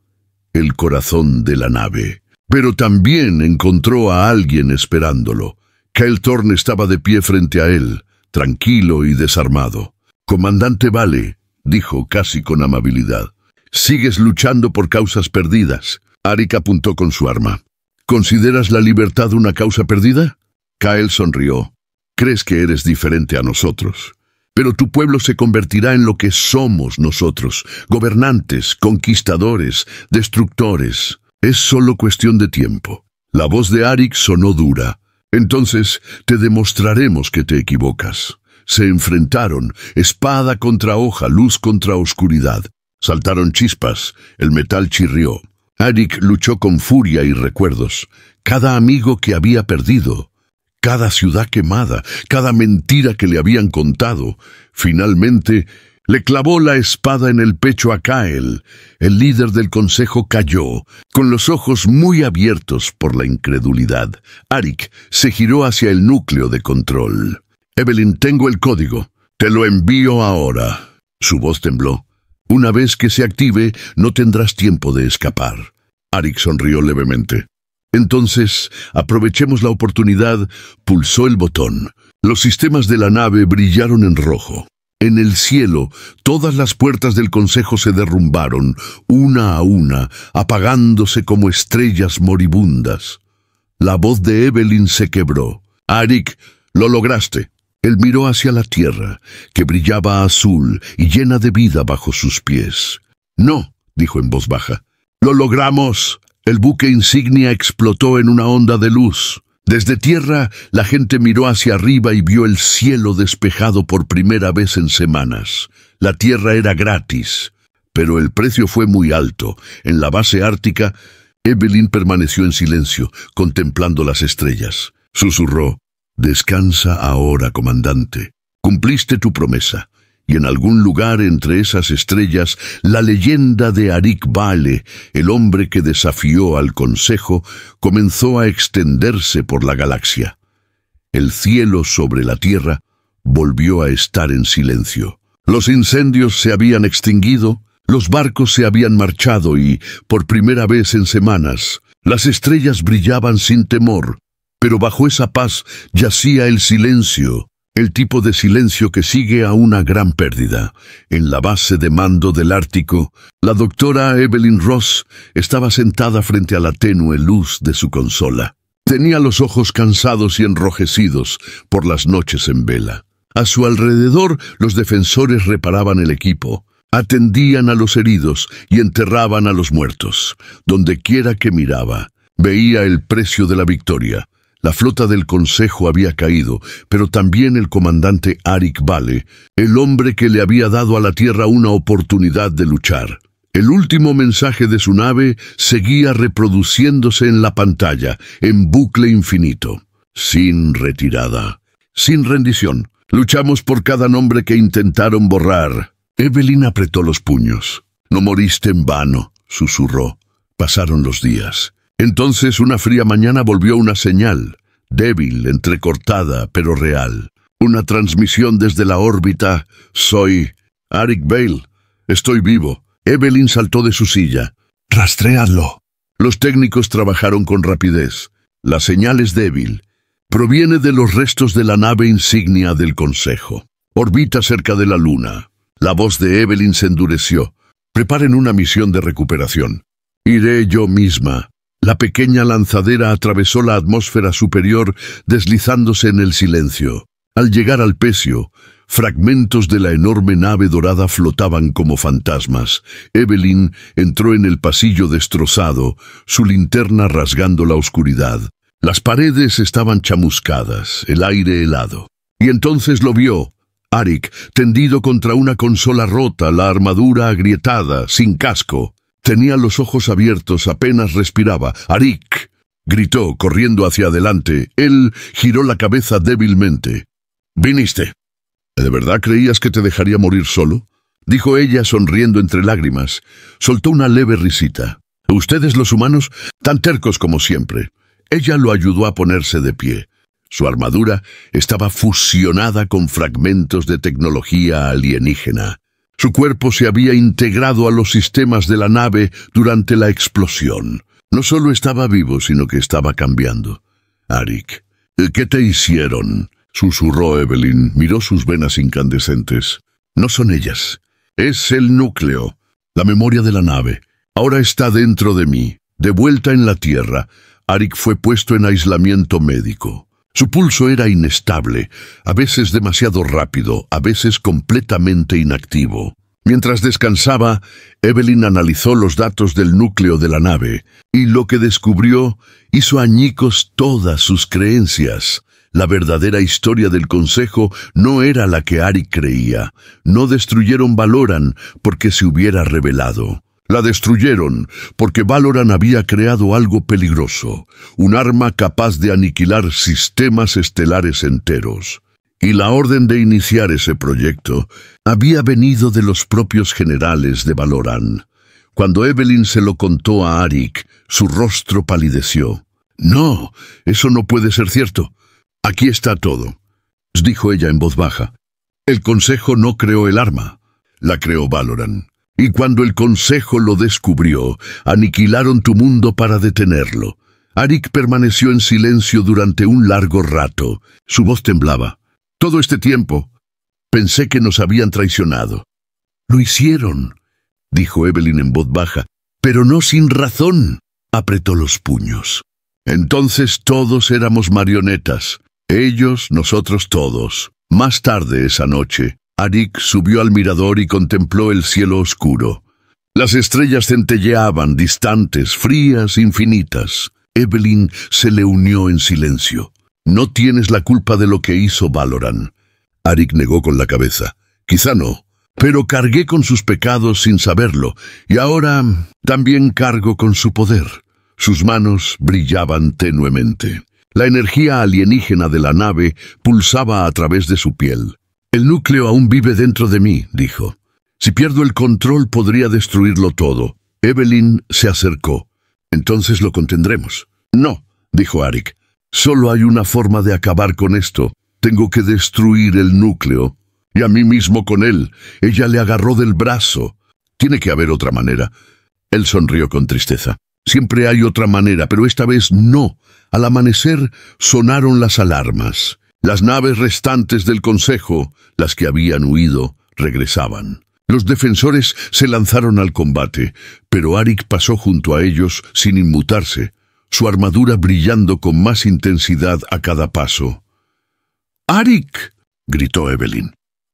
El corazón de la nave. Pero también encontró a alguien esperándolo. Kjell Thorne estaba de pie frente a él, tranquilo y desarmado. «Comandante Vale», dijo casi con amabilidad. «Sigues luchando por causas perdidas». Arik apuntó con su arma. «¿Consideras la libertad una causa perdida?» Kjell sonrió. «Crees que eres diferente a nosotros. Pero tu pueblo se convertirá en lo que somos nosotros, gobernantes, conquistadores, destructores. Es solo cuestión de tiempo». La voz de Arik sonó dura. «Entonces te demostraremos que te equivocas». Se enfrentaron, espada contra hoja, luz contra oscuridad. Saltaron chispas, el metal chirrió. Arik luchó con furia y recuerdos. Cada amigo que había perdido, cada ciudad quemada, cada mentira que le habían contado. Finalmente, le clavó la espada en el pecho a Kjell. El líder del Consejo cayó, con los ojos muy abiertos por la incredulidad. Arik se giró hacia el núcleo de control. «Evelyn, tengo el código. Te lo envío ahora». Su voz tembló. «Una vez que se active, no tendrás tiempo de escapar». Arik sonrió levemente. «Entonces, aprovechemos la oportunidad», pulsó el botón. Los sistemas de la nave brillaron en rojo. En el cielo, todas las puertas del Consejo se derrumbaron, una a una, apagándose como estrellas moribundas. La voz de Evelyn se quebró. «Arik, lo lograste». Él miró hacia la tierra, que brillaba azul y llena de vida bajo sus pies. «No», dijo en voz baja. «Lo logramos». El buque insignia explotó en una onda de luz. Desde tierra, la gente miró hacia arriba y vio el cielo despejado por primera vez en semanas. La tierra era gratis, pero el precio fue muy alto. En la base ártica, Evelyn permaneció en silencio, contemplando las estrellas. Susurró: «Descansa ahora, comandante. Cumpliste tu promesa». Y en algún lugar entre esas estrellas, la leyenda de Arik Bale, el hombre que desafió al Consejo, comenzó a extenderse por la galaxia. El cielo sobre la tierra volvió a estar en silencio. Los incendios se habían extinguido, los barcos se habían marchado y, por primera vez en semanas, las estrellas brillaban sin temor. Pero bajo esa paz yacía el silencio. El tipo de silencio que sigue a una gran pérdida. En la base de mando del Ártico, la doctora Evelyn Ross estaba sentada frente a la tenue luz de su consola. Tenía los ojos cansados y enrojecidos por las noches en vela. A su alrededor, los defensores reparaban el equipo, atendían a los heridos y enterraban a los muertos. Donde quiera que miraba, veía el precio de la victoria. La flota del Consejo había caído, pero también el comandante Arik Bale, el hombre que le había dado a la Tierra una oportunidad de luchar. El último mensaje de su nave seguía reproduciéndose en la pantalla, en bucle infinito. Sin retirada, sin rendición. Luchamos por cada nombre que intentaron borrar. Evelyn apretó los puños. «No moriste en vano», susurró. Pasaron los días. Entonces una fría mañana volvió una señal, débil, entrecortada, pero real. Una transmisión desde la órbita. «Soy Arik Bale. Estoy vivo». Evelyn saltó de su silla. «Rastréalo». Los técnicos trabajaron con rapidez. La señal es débil. Proviene de los restos de la nave insignia del Consejo. Orbita cerca de la Luna. La voz de Evelyn se endureció. «Preparen una misión de recuperación. Iré yo misma». La pequeña lanzadera atravesó la atmósfera superior, deslizándose en el silencio. Al llegar al pecio, fragmentos de la enorme nave dorada flotaban como fantasmas. Evelyn entró en el pasillo destrozado, su linterna rasgando la oscuridad. Las paredes estaban chamuscadas, el aire helado. Y entonces lo vio. Arik, tendido contra una consola rota, la armadura agrietada, sin casco. Tenía los ojos abiertos, apenas respiraba. «Arik», gritó, corriendo hacia adelante. Él giró la cabeza débilmente. «¿Viniste? ¿De verdad creías que te dejaría morir solo?», dijo ella, sonriendo entre lágrimas. Soltó una leve risita. «Ustedes los humanos, tan tercos como siempre». Ella lo ayudó a ponerse de pie. Su armadura estaba fusionada con fragmentos de tecnología alienígena. Su cuerpo se había integrado a los sistemas de la nave durante la explosión. No solo estaba vivo, sino que estaba cambiando. «Arik, ¿qué te hicieron?», susurró Evelyn. Miró sus venas incandescentes. «No son ellas. Es el núcleo, la memoria de la nave. Ahora está dentro de mí, de vuelta en la Tierra». Arik fue puesto en aislamiento médico. Su pulso era inestable, a veces demasiado rápido, a veces completamente inactivo. Mientras descansaba, Evelyn analizó los datos del núcleo de la nave, y lo que descubrió hizo añicos todas sus creencias. La verdadera historia del Consejo no era la que Arik creía. No destruyeron Valoran porque se hubiera rebelado. La destruyeron porque Valoran había creado algo peligroso, un arma capaz de aniquilar sistemas estelares enteros. Y la orden de iniciar ese proyecto había venido de los propios generales de Valoran. Cuando Evelyn se lo contó a Arik, su rostro palideció. «No, eso no puede ser cierto. Aquí está todo», dijo ella en voz baja. «El Consejo no creó el arma, la creó Valoran. Y cuando el Consejo lo descubrió, aniquilaron tu mundo para detenerlo». Arik permaneció en silencio durante un largo rato. Su voz temblaba. «Todo este tiempo pensé que nos habían traicionado». «Lo hicieron», dijo Evelyn en voz baja, «pero no sin razón». Apretó los puños. «Entonces todos éramos marionetas. Ellos, nosotros todos». Más tarde esa noche, Arik subió al mirador y contempló el cielo oscuro. Las estrellas centelleaban, distantes, frías, infinitas. Evelyn se le unió en silencio. «No tienes la culpa de lo que hizo Valoran». Arik negó con la cabeza. «Quizá no, pero cargué con sus pecados sin saberlo, y ahora también cargo con su poder». Sus manos brillaban tenuemente. La energía alienígena de la nave pulsaba a través de su piel. «El núcleo aún vive dentro de mí», dijo. «Si pierdo el control podría destruirlo todo». Evelyn se acercó. «Entonces lo contendremos». «No», dijo Arik. «Solo hay una forma de acabar con esto. Tengo que destruir el núcleo. Y a mí mismo con él». Ella le agarró del brazo. «Tiene que haber otra manera». Él sonrió con tristeza. «Siempre hay otra manera, pero esta vez no». Al amanecer sonaron las alarmas. Las naves restantes del Consejo, las que habían huido, regresaban. Los defensores se lanzaron al combate, pero Arik pasó junto a ellos sin inmutarse, su armadura brillando con más intensidad a cada paso. «¡Arik!», gritó Evelyn.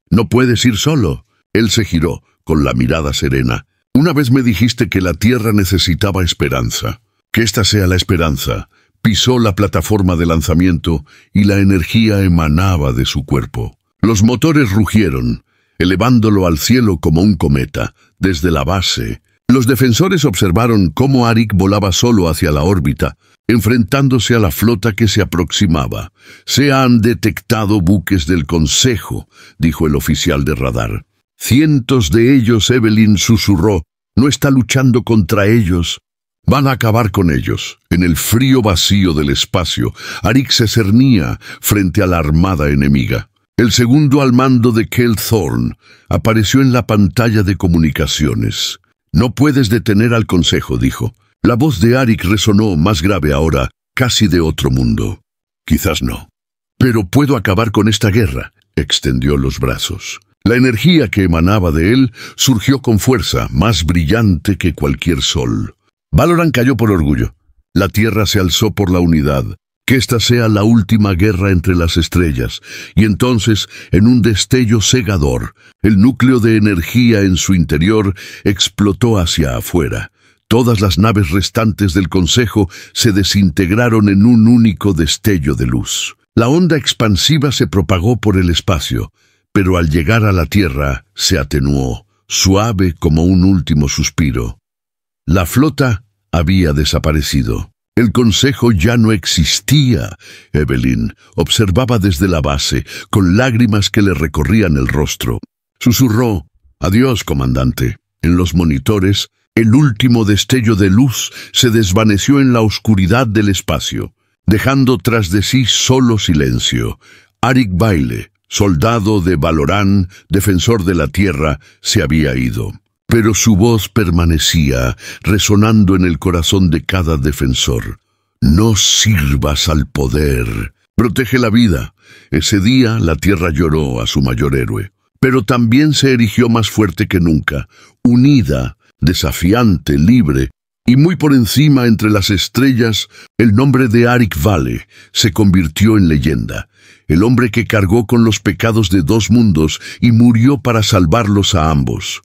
«No puedes ir solo». Él se giró, con la mirada serena. «Una vez me dijiste que la Tierra necesitaba esperanza. Que esta sea la esperanza». Pisó la plataforma de lanzamiento y la energía emanaba de su cuerpo. Los motores rugieron, elevándolo al cielo como un cometa, desde la base. Los defensores observaron cómo Arik volaba solo hacia la órbita, enfrentándose a la flota que se aproximaba. «Se han detectado buques del Consejo», dijo el oficial de radar. «Cientos de ellos», Evelyn susurró. «No está luchando contra ellos. Van a acabar con ellos». En el frío vacío del espacio, Arik se cernía frente a la armada enemiga. El segundo al mando de Kell Thorne apareció en la pantalla de comunicaciones. «No puedes detener al Consejo», dijo. La voz de Arik resonó más grave ahora, casi de otro mundo. «Quizás no. Pero puedo acabar con esta guerra». Extendió los brazos. La energía que emanaba de él surgió con fuerza, más brillante que cualquier sol. Valoran cayó por orgullo. La Tierra se alzó por la unidad. Que esta sea la última guerra entre las estrellas. Y entonces, en un destello cegador, el núcleo de energía en su interior explotó hacia afuera. Todas las naves restantes del Consejo se desintegraron en un único destello de luz. La onda expansiva se propagó por el espacio, pero al llegar a la Tierra se atenuó, suave como un último suspiro. La flota había desaparecido. El Consejo ya no existía. Evelyn observaba desde la base, con lágrimas que le recorrían el rostro. Susurró: «Adiós, comandante». En los monitores, el último destello de luz se desvaneció en la oscuridad del espacio, dejando tras de sí solo silencio. Arik Baile, soldado de Valoran, defensor de la Tierra, se había ido. Pero su voz permanecía, resonando en el corazón de cada defensor. «No sirvas al poder. Protege la vida». Ese día la Tierra lloró a su mayor héroe. Pero también se erigió más fuerte que nunca, unida, desafiante, libre, y muy por encima entre las estrellas, el nombre de Arik Vale se convirtió en leyenda. El hombre que cargó con los pecados de dos mundos y murió para salvarlos a ambos.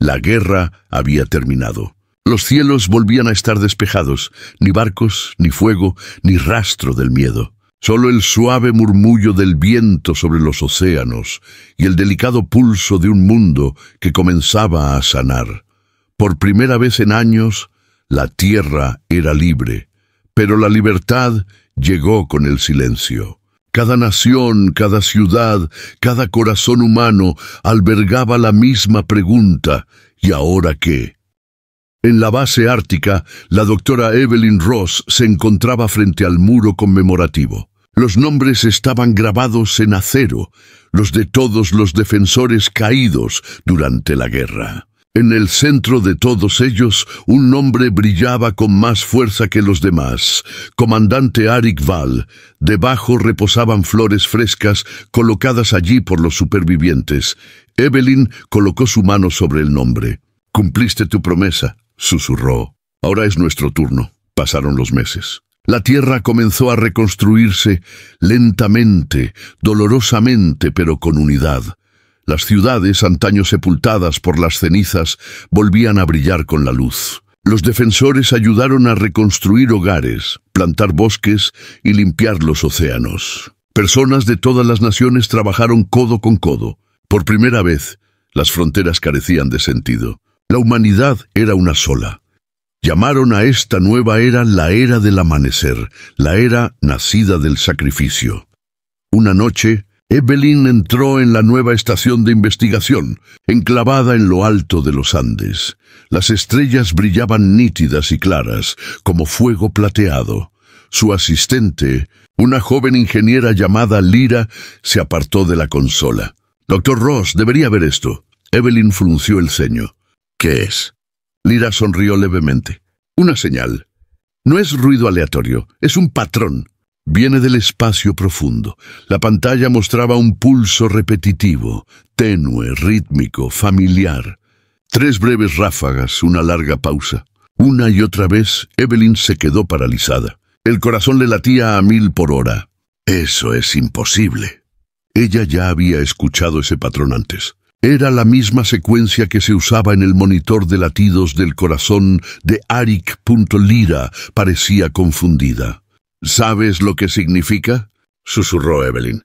La guerra había terminado. Los cielos volvían a estar despejados, ni barcos, ni fuego, ni rastro del miedo. Solo el suave murmullo del viento sobre los océanos y el delicado pulso de un mundo que comenzaba a sanar. Por primera vez en años, la Tierra era libre, pero la libertad llegó con el silencio. Cada nación, cada ciudad, cada corazón humano albergaba la misma pregunta: ¿y ahora qué? En la base ártica, la doctora Evelyn Ross se encontraba frente al muro conmemorativo. Los nombres estaban grabados en acero, los de todos los defensores caídos durante la guerra. En el centro de todos ellos, un nombre brillaba con más fuerza que los demás: Comandante Arik Val. Debajo reposaban flores frescas colocadas allí por los supervivientes. Evelyn colocó su mano sobre el nombre. «Cumpliste tu promesa», susurró. «Ahora es nuestro turno». Pasaron los meses. La Tierra comenzó a reconstruirse lentamente, dolorosamente, pero con unidad. Las ciudades, antaño sepultadas por las cenizas, volvían a brillar con la luz. Los defensores ayudaron a reconstruir hogares, plantar bosques y limpiar los océanos. Personas de todas las naciones trabajaron codo con codo. Por primera vez, las fronteras carecían de sentido. La humanidad era una sola. Llamaron a esta nueva era la era del amanecer, la era nacida del sacrificio. Una noche, Evelyn entró en la nueva estación de investigación, enclavada en lo alto de los Andes. Las estrellas brillaban nítidas y claras, como fuego plateado. Su asistente, una joven ingeniera llamada Lyra, se apartó de la consola. «Doctor Ross, debería ver esto». Evelyn frunció el ceño. «¿Qué es?» Lyra sonrió levemente. «Una señal. No es ruido aleatorio, es un patrón. Viene del espacio profundo». La pantalla mostraba un pulso repetitivo, tenue, rítmico, familiar. 3 breves ráfagas, una larga pausa. Una y otra vez, Evelyn se quedó paralizada. El corazón le latía a 1000 por hora. «Eso es imposible». Ella ya había escuchado ese patrón antes. Era la misma secuencia que se usaba en el monitor de latidos del corazón de Arik. Lyra parecía confundida. «¿Sabes lo que significa?», susurró Evelyn.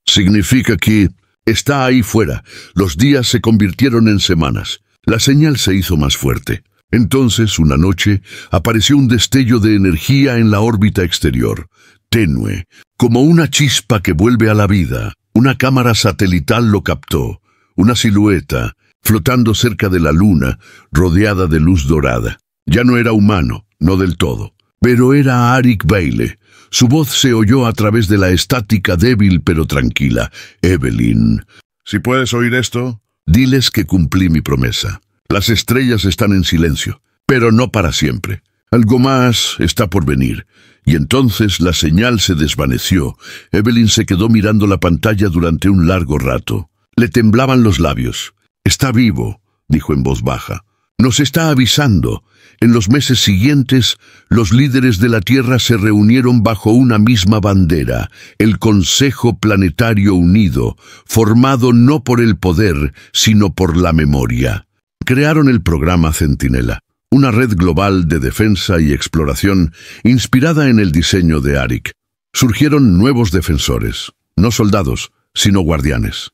«Significa que está ahí fuera». Los días se convirtieron en semanas. La señal se hizo más fuerte. Entonces, una noche, apareció un destello de energía en la órbita exterior, tenue, como una chispa que vuelve a la vida. Una cámara satelital lo captó, una silueta, flotando cerca de la luna, rodeada de luz dorada. Ya no era humano, no del todo, pero era Arik Bailey. Su voz se oyó a través de la estática débil pero tranquila. «Evelyn, si puedes oír esto, diles que cumplí mi promesa. Las estrellas están en silencio, pero no para siempre. Algo más está por venir». Y entonces la señal se desvaneció. Evelyn se quedó mirando la pantalla durante un largo rato. Le temblaban los labios. «Está vivo», dijo en voz baja. «Nos está avisando». En los meses siguientes, los líderes de la Tierra se reunieron bajo una misma bandera, el Consejo Planetario Unido, formado no por el poder, sino por la memoria. Crearon el programa Centinela, una red global de defensa y exploración inspirada en el diseño de Arik. Surgieron nuevos defensores, no soldados, sino guardianes.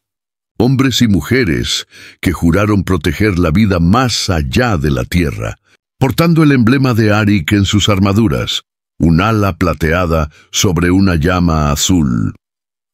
Hombres y mujeres que juraron proteger la vida más allá de la Tierra, portando el emblema de Arik en sus armaduras, un ala plateada sobre una llama azul.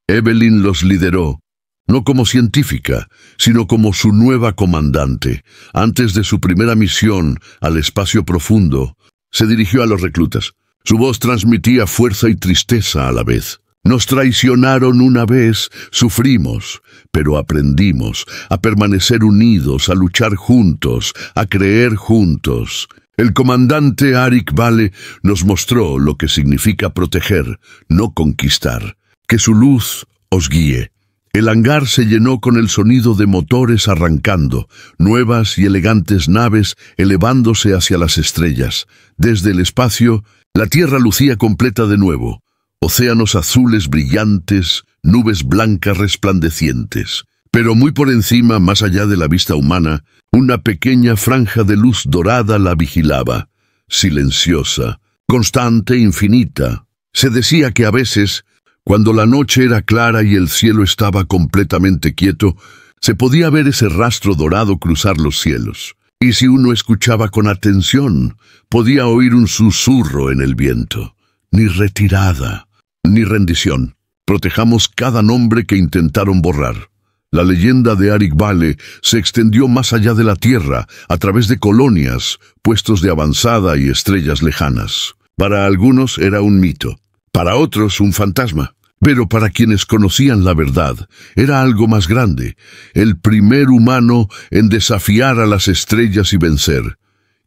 Evelyn los lideró, no como científica, sino como su nueva comandante. Antes de su primera misión al espacio profundo, se dirigió a los reclutas. Su voz transmitía fuerza y tristeza a la vez. «Nos traicionaron una vez, sufrimos, pero aprendimos a permanecer unidos, a luchar juntos, a creer juntos». El comandante Arik Bailey nos mostró lo que significa proteger, no conquistar. Que su luz os guíe. El hangar se llenó con el sonido de motores arrancando, nuevas y elegantes naves elevándose hacia las estrellas. Desde el espacio, la Tierra lucía completa de nuevo. Océanos azules brillantes, nubes blancas resplandecientes. Pero muy por encima, más allá de la vista humana, una pequeña franja de luz dorada la vigilaba, silenciosa, constante, infinita. Se decía que a veces, cuando la noche era clara y el cielo estaba completamente quieto, se podía ver ese rastro dorado cruzar los cielos. Y si uno escuchaba con atención, podía oír un susurro en el viento. Ni retirada, ni rendición. Protejamos cada nombre que intentaron borrar. La leyenda de Arik Bailey se extendió más allá de la Tierra, a través de colonias, puestos de avanzada y estrellas lejanas. Para algunos era un mito, para otros un fantasma, pero para quienes conocían la verdad, era algo más grande, el primer humano en desafiar a las estrellas y vencer.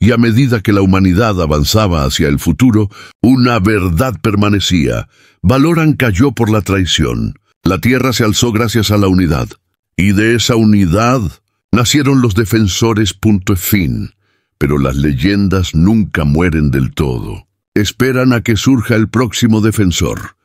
Y a medida que la humanidad avanzaba hacia el futuro, una verdad permanecía. Valoran cayó por la traición. La Tierra se alzó gracias a la unidad. Y de esa unidad nacieron los defensores. Fin. Pero las leyendas nunca mueren del todo. Esperan a que surja el próximo defensor.